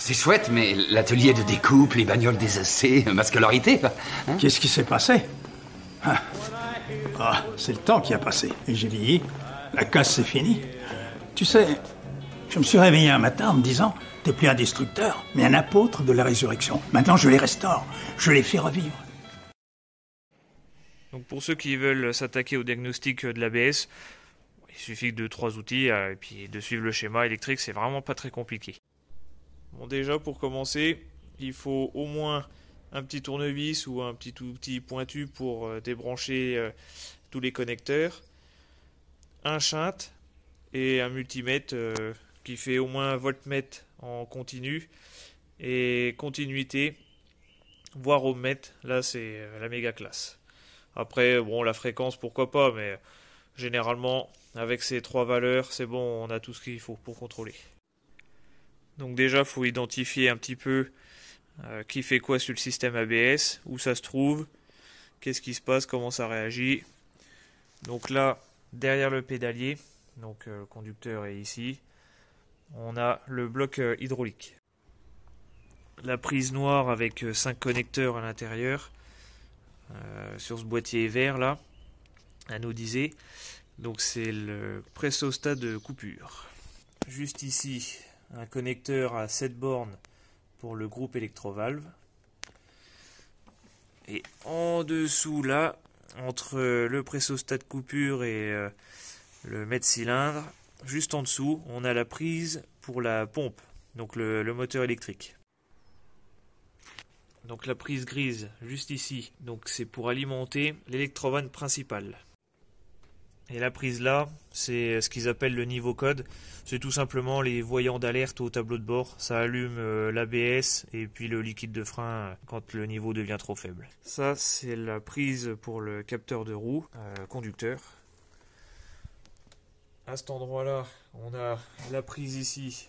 C'est chouette, mais l'atelier de découpe, les bagnoles désossées, ma scolarité, hein? Qu'est-ce qui s'est passé? C'est le temps qui a passé. Et j'ai vieilli. La casse, c'est fini. Tu sais, je me suis réveillé un matin en me disant, t'es plus un destructeur, mais un apôtre de la résurrection. Maintenant, je les restaure. Je les fais revivre. Donc pour ceux qui veulent s'attaquer au diagnostic de l'ABS, il suffit de 2-3 outils et puis de suivre le schéma électrique, c'est vraiment pas très compliqué. Bon, déjà pour commencer, il faut au moins un petit tournevis ou un petit outil pointu pour débrancher tous les connecteurs, un shunt et un multimètre qui fait au moins un voltmètre en continu et continuité, voire ohmmètre, là c'est la méga classe. Après, bon, la fréquence pourquoi pas, mais généralement avec ces 3 valeurs, c'est bon, on a tout ce qu'il faut pour contrôler. Donc déjà, il faut identifier un petit peu qui fait quoi sur le système ABS, où ça se trouve, qu'est-ce qui se passe, comment ça réagit. Donc là, derrière le pédalier, donc le conducteur est ici, on a le bloc hydraulique. La prise noire avec 5 connecteurs à l'intérieur, sur ce boîtier vert là, anodisé. Donc c'est le pressostat de coupure. Juste ici, un connecteur à 7 bornes pour le groupe électrovalve. Et en dessous là, entre le pressostat de coupure et le mètre-cylindre, juste en dessous, on a la prise pour la pompe, donc le moteur électrique. Donc la prise grise, juste ici, donc c'est pour alimenter l'électrovanne principale. Et la prise là, c'est ce qu'ils appellent le niveau code. C'est tout simplement les voyants d'alerte au tableau de bord. Ça allume l'ABS et puis le liquide de frein quand le niveau devient trop faible. Ça, c'est la prise pour le capteur de roue, conducteur. À cet endroit-là, on a la prise ici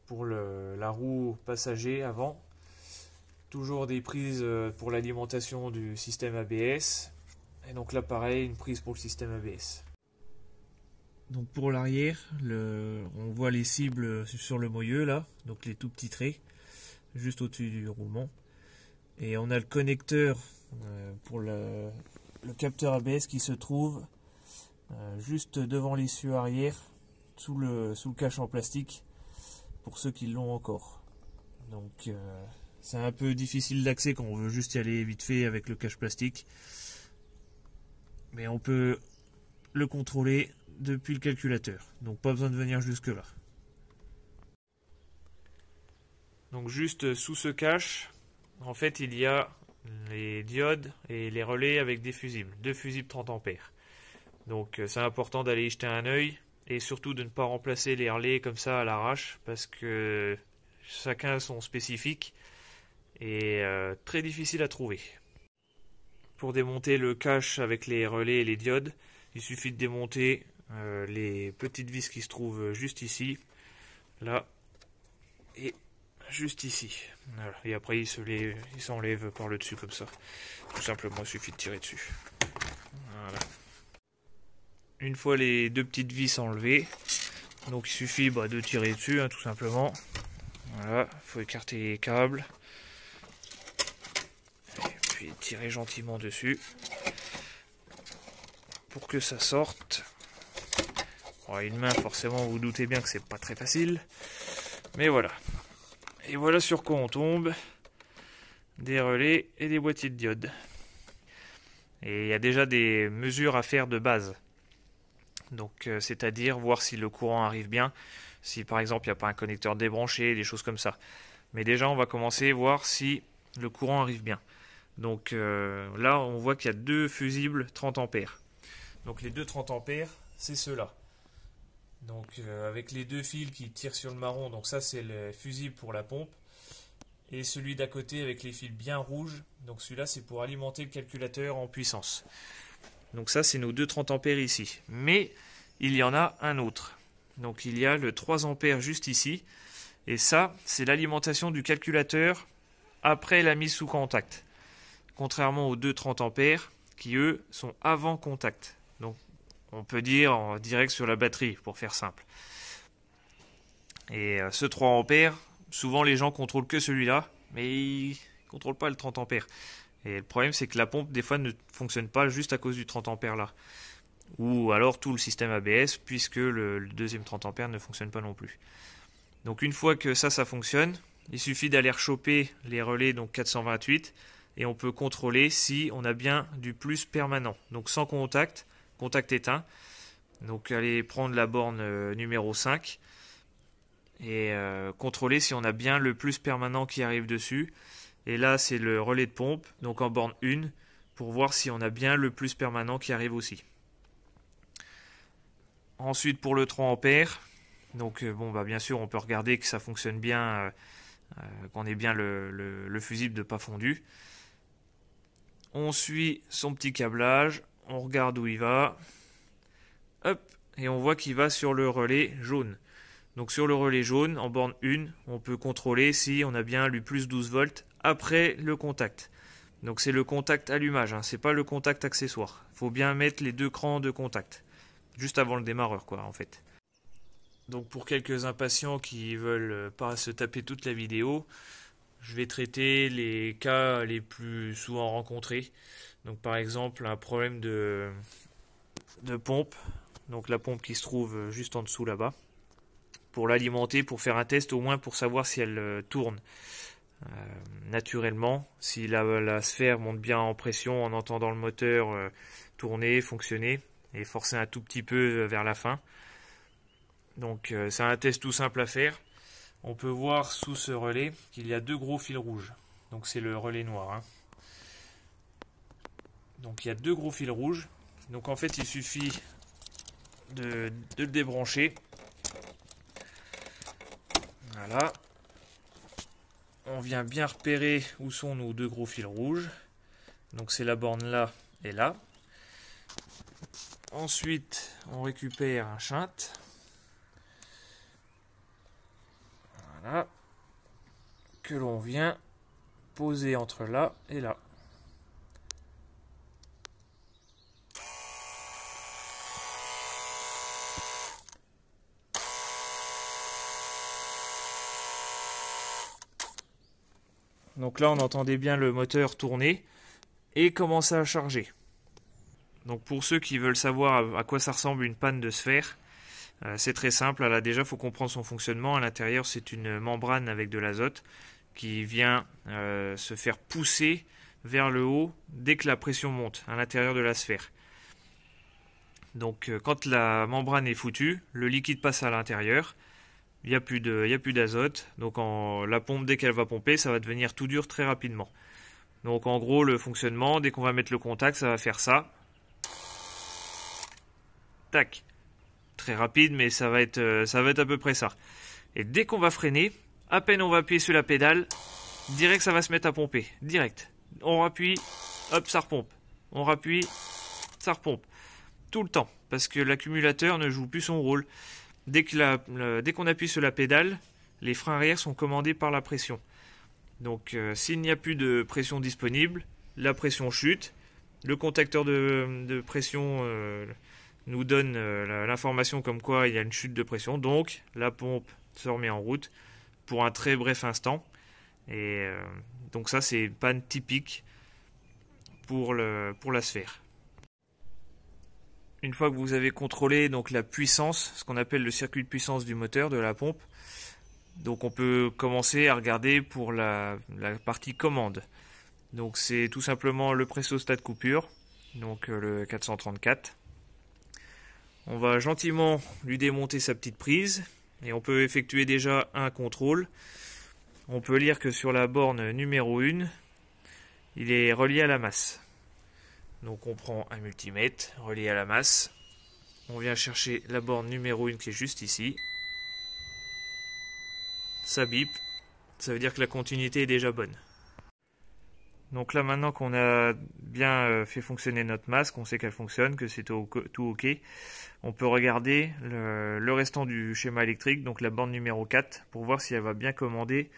pour la roue passager avant. Toujours des prises pour l'alimentation du système ABS. Et donc là, pareil, une prise pour le système ABS. Donc pour l'arrière, on voit les cibles sur le moyeu là, donc les tout petits traits, juste au-dessus du roulement. Et on a le connecteur pour le capteur ABS qui se trouve juste devant l'essieu arrière, sous le cache en plastique, pour ceux qui l'ont encore. Donc c'est un peu difficile d'accès quand on veut juste y aller vite fait avec le cache plastique. Mais on peut le contrôler depuis le calculateur. Donc pas besoin de venir jusque là. Donc juste sous ce cache, en fait il y a les diodes et les relais avec des fusibles. 2 fusibles 30 ampères. Donc c'est important d'aller y jeter un œil et surtout de ne pas remplacer les relais comme ça à l'arrache parce que chacun a son spécifique et très difficile à trouver. Pour démonter le cache avec les relais et les diodes, il suffit de démonter les petites vis qui se trouvent juste ici, là, et juste ici. Voilà. Et après, il s'enlève par le dessus comme ça. Tout simplement, il suffit de tirer dessus. Voilà. Une fois les 2 petites vis enlevées, donc il suffit de tirer dessus, hein, tout simplement. Voilà, il faut écarter les câbles. Et puis tirer gentiment dessus pour que ça sorte. Bon, une main, forcément, vous vous doutez bien que c'est pas très facile, mais voilà. Et voilà sur quoi on tombe: des relais et des boîtiers de diodes. Et il y a déjà des mesures à faire de base. Donc, c'est-à-dire voir si le courant arrive bien, si par exemple il n'y a pas un connecteur débranché, des choses comme ça. Mais déjà, on va commencer à voir si le courant arrive bien. Donc là, on voit qu'il y a 2 fusibles 30 ampères. Donc les 2 30 ampères, c'est ceux-là. Donc avec les 2 fils qui tirent sur le marron, donc ça c'est le fusible pour la pompe. Et celui d'à côté avec les fils bien rouges, donc celui-là c'est pour alimenter le calculateur en puissance. Donc ça c'est nos 2 30 ampères ici. Mais il y en a un autre. Donc il y a le 3 ampères juste ici. Et ça, c'est l'alimentation du calculateur après la mise sous contact. Contrairement aux 2 30 ampères qui eux sont avant contact. Donc on peut dire en direct sur la batterie pour faire simple. Et ce 3 ampères, Souvent les gens contrôlent que celui-là, mais ils ne contrôlent pas le 30 ampères. Et le problème c'est que la pompe des fois ne fonctionne pas juste à cause du 30 ampères là. Ou alors tout le système ABS, puisque le deuxième 30 ampères ne fonctionne pas non plus. Donc une fois que ça fonctionne, il suffit d'aller rechoper les relais donc 428 et on peut contrôler si on a bien du plus permanent. Donc sans contact, contact éteint. Donc aller prendre la borne numéro 5 et contrôler si on a bien le plus permanent qui arrive dessus. Et là c'est le relais de pompe, donc en borne 1, pour voir si on a bien le plus permanent qui arrive aussi. Ensuite pour le 3 ampères, donc bien sûr on peut regarder que ça fonctionne bien, qu'on ait bien le fusible de pas fondu. On suit son petit câblage, on regarde où il va, hop, et on voit qu'il va sur le relais jaune. Donc sur le relais jaune, en borne 1, on peut contrôler si on a bien lu plus 12 volts après le contact. Donc c'est le contact allumage, c'est pas le contact accessoire. Il faut bien mettre les deux crans de contact. Juste avant le démarreur en fait. Donc pour quelques impatients qui veulent pas se taper toute la vidéo, je vais traiter les cas les plus souvent rencontrés. Donc par exemple un problème de pompe, donc la pompe qui se trouve juste en dessous là-bas, pour l'alimenter, pour faire un test au moins pour savoir si elle tourne naturellement, si la sphère monte bien en pression en entendant le moteur tourner, fonctionner, et forcer un tout petit peu vers la fin. Donc c'est un test tout simple à faire. On peut voir sous ce relais qu'il y a deux gros fils rouges. Donc c'est le relais noir. Donc il y a deux gros fils rouges. Donc en fait il suffit de le débrancher. Voilà. On vient bien repérer où sont nos deux gros fils rouges. Donc c'est la borne là et là. Ensuite, on récupère un shunt. Voilà. Que l'on vient poser entre là et là. Donc là, on entendait bien le moteur tourner et commencer à charger. Donc pour ceux qui veulent savoir à quoi ça ressemble une panne de sphère, c'est très simple. Là déjà, il faut comprendre son fonctionnement. À l'intérieur, c'est une membrane avec de l'azote qui vient se faire pousser vers le haut dès que la pression monte à l'intérieur de la sphère. Donc quand la membrane est foutue, le liquide passe à l'intérieur. Il n'y a plus d'azote. Donc la pompe, dès qu'elle va pomper, ça va devenir tout dur très rapidement. Donc en gros, le fonctionnement, dès qu'on va mettre le contact, ça va faire ça. Tac. Très rapide, mais ça va être à peu près ça. Et dès qu'on va freiner, à peine on va appuyer sur la pédale, direct ça va se mettre à pomper. Direct. On rappuie, hop, ça repompe. On rappuie, ça repompe. Tout le temps. Parce que l'accumulateur ne joue plus son rôle. Dès qu'on appuie sur la pédale, les freins arrière sont commandés par la pression. Donc s'il n'y a plus de pression disponible, la pression chute. Le contacteur de pression nous donne l'information comme quoi il y a une chute de pression. Donc la pompe se remet en route pour un très bref instant. Et donc ça c'est une panne typique pour la sphère. Une fois que vous avez contrôlé donc la puissance, ce qu'on appelle le circuit de puissance du moteur de la pompe, donc on peut commencer à regarder pour la partie commande. Donc c'est tout simplement le pressostat de coupure, donc le 434. On va gentiment lui démonter sa petite prise et on peut effectuer déjà un contrôle. On peut lire que sur la borne numéro 1, il est relié à la masse. Donc on prend un multimètre relié à la masse. On vient chercher la borne numéro 1 qui est juste ici. Ça bip. Ça veut dire que la continuité est déjà bonne. Donc là maintenant qu'on a bien fait fonctionner notre masse, qu'on sait qu'elle fonctionne, que c'est tout ok, on peut regarder le restant du schéma électrique, donc la borne numéro 4, pour voir si elle va bien commander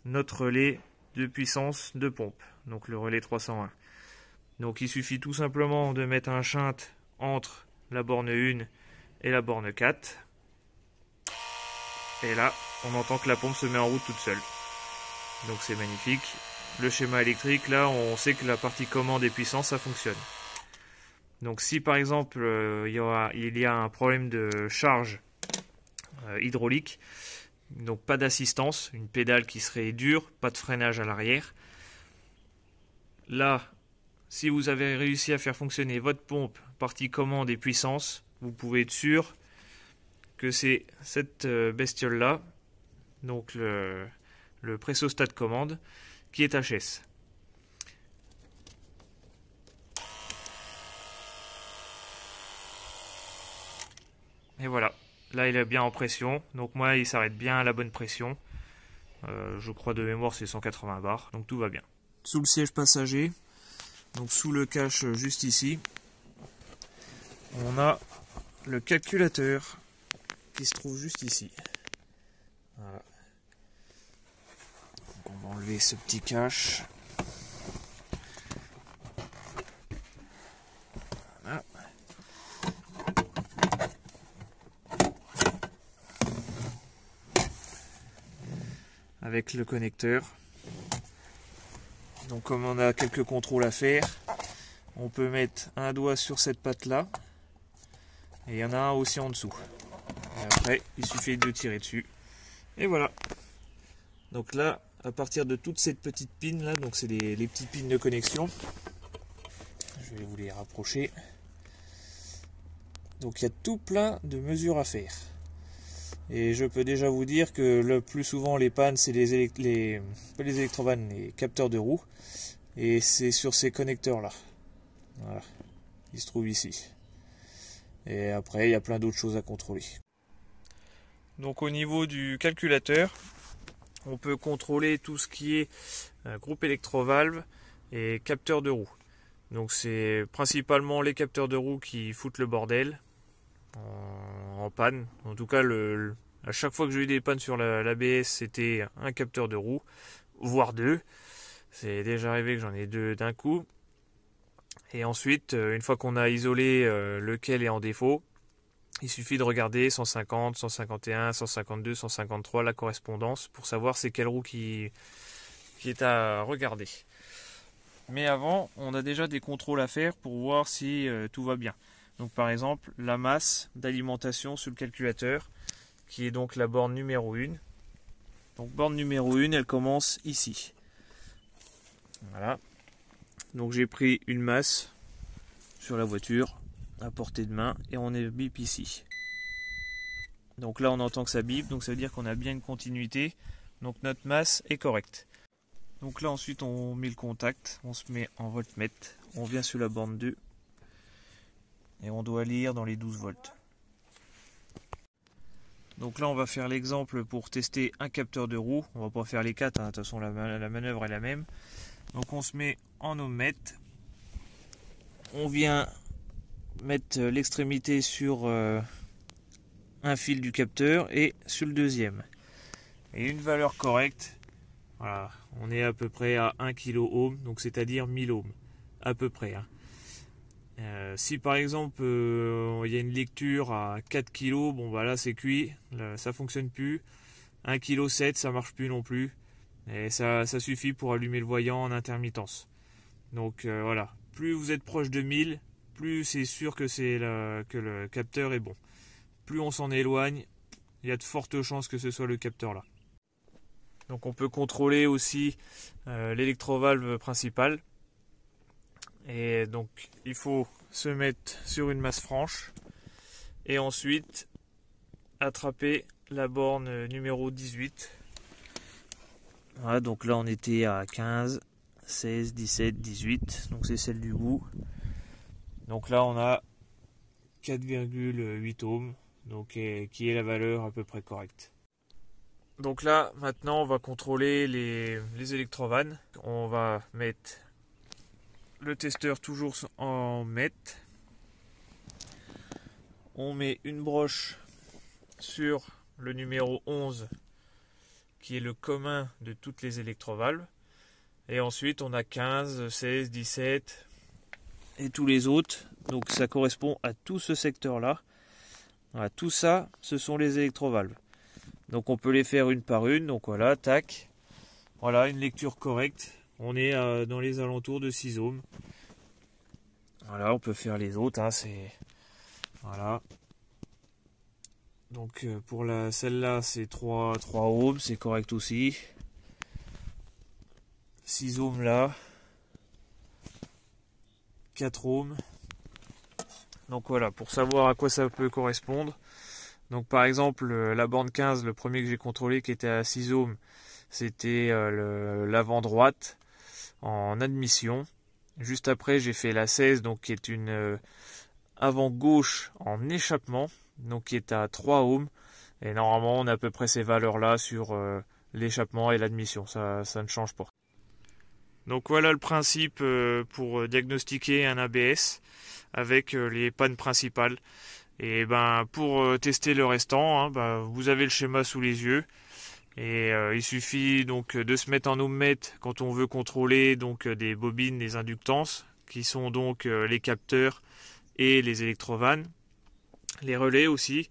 notre relais de puissance de pompe, donc le relais 301. Donc il suffit tout simplement de mettre un shunt entre la borne 1 et la borne 4. Et là, on entend que la pompe se met en route toute seule. Donc c'est magnifique. Le schéma électrique, là, on sait que la partie commande et puissance, ça fonctionne. Donc si par exemple il y a un problème de charge hydraulique, donc pas d'assistance, une pédale qui serait dure, pas de freinage à l'arrière, là, si vous avez réussi à faire fonctionner votre pompe, partie commande et puissance, vous pouvez être sûr que c'est cette bestiole-là, donc le pressostat commande, qui est HS. Et voilà, là il est bien en pression, donc moi il s'arrête bien à la bonne pression. Je crois de mémoire c'est 180 bars, donc tout va bien. Sous le siège passager, donc sous le cache juste ici, on a le calculateur qui se trouve juste ici. Voilà. Donc on va enlever ce petit cache. Voilà. Avec le connecteur. Donc comme on a quelques contrôles à faire, on peut mettre un doigt sur cette patte là et il y en a un aussi en dessous. Et après il suffit de tirer dessus et voilà. Donc là à partir de toute cette petite pin là, donc c'est les petites pins de connexion, je vais vous les rapprocher. Donc il y a tout plein de mesures à faire. Et je peux déjà vous dire que le plus souvent les pannes c'est les électrovannes, les capteurs de roue. Et c'est sur ces connecteurs là. Voilà. Ils se trouvent ici. Et après il y a plein d'autres choses à contrôler. Donc au niveau du calculateur, on peut contrôler tout ce qui est groupe électrovalve et capteur de roue. Donc c'est principalement les capteurs de roue qui foutent le bordel en panne. En tout cas, à chaque fois que j'ai eu des pannes sur l'ABS, c'était un capteur de roue, voire deux. C'est déjà arrivé que j'en ai deux d'un coup. Et ensuite, une fois qu'on a isolé lequel est en défaut, il suffit de regarder 150, 151, 152, 153, la correspondance, pour savoir c'est quelle roue qui est à regarder. Mais avant, on a déjà des contrôles à faire pour voir si tout va bien. Donc par exemple, la masse d'alimentation sur le calculateur, qui est donc la borne numéro 1. Donc borne numéro 1, elle commence ici. Voilà. Donc j'ai pris une masse sur la voiture, à portée de main, et on est bip ici. Donc là on entend que ça bip, donc ça veut dire qu'on a bien une continuité. Donc notre masse est correcte. Donc là ensuite on met le contact, on se met en voltmètre, on vient sur la borne 2. Et on doit lire dans les 12 volts. Donc là on va faire l'exemple pour tester un capteur de roue. On va pas faire les 4, hein. De toute façon la manœuvre est la même. Donc on se met en ohmmètre. On vient mettre l'extrémité sur un fil du capteur et sur le deuxième. Et une valeur correcte, voilà, on est à peu près à 1 kOhm, donc c'est-à-dire 1000 ohms. À peu près. Hein. Si par exemple il y a une lecture à 4 kg, bon bah là c'est cuit, là, ça fonctionne plus. 1,7 kg ça marche plus non plus. Et ça suffit pour allumer le voyant en intermittence. Donc voilà, plus vous êtes proche de 1000, plus c'est sûr que que le capteur est bon. Plus on s'en éloigne, il y a de fortes chances que ce soit le capteur là. Donc on peut contrôler aussi l'électrovalve principale. Et donc il faut se mettre sur une masse franche et ensuite attraper la borne numéro 18. Voilà, donc là on était à 15, 16, 17, 18, donc c'est celle du bout. Donc là on a 4,8 ohms, donc qui est la valeur à peu près correcte. Donc là maintenant on va contrôler les électrovannes. On va mettre le testeur toujours en mètre. On met une broche sur le numéro 11 qui est le commun de toutes les électrovalves. Et ensuite on a 15, 16, 17 et tous les autres. Donc ça correspond à tout ce secteur là. Voilà, tout ça ce sont les électrovalves. Donc on peut les faire une par une. Donc voilà, tac. Voilà, une lecture correcte. On est dans les alentours de 6 ohms. Voilà, on peut faire les autres. Hein, c'est voilà. Donc pour celle-là, c'est 3 ohms, c'est correct aussi. 6 ohms là. 4 ohms. Donc voilà, pour savoir à quoi ça peut correspondre. Donc par exemple, la borne 15, le premier que j'ai contrôlé qui était à 6 ohms, c'était l'avant droite en admission. Juste après, j'ai fait la 16, donc qui est une avant gauche en échappement, donc qui est à 3 ohms. Et normalement, on a à peu près ces valeurs-là sur l'échappement et l'admission. Ça ne change pas. Donc voilà le principe pour diagnostiquer un ABS avec les pannes principales. Et ben pour tester le restant, hein, ben, vous avez le schéma sous les yeux. Et il suffit donc de se mettre en ohmmètre quand on veut contrôler donc des bobines, des inductances, qui sont donc les capteurs et les électrovannes, les relais aussi.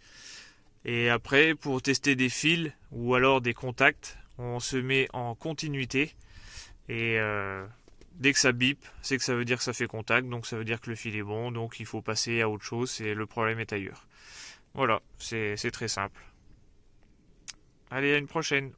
Et après, pour tester des fils ou alors des contacts, on se met en continuité. Et dès que ça bip, c'est que ça veut dire que ça fait contact, donc ça veut dire que le fil est bon, donc il faut passer à autre chose, et le problème est ailleurs. Voilà, c'est très simple. Allez, à une prochaine.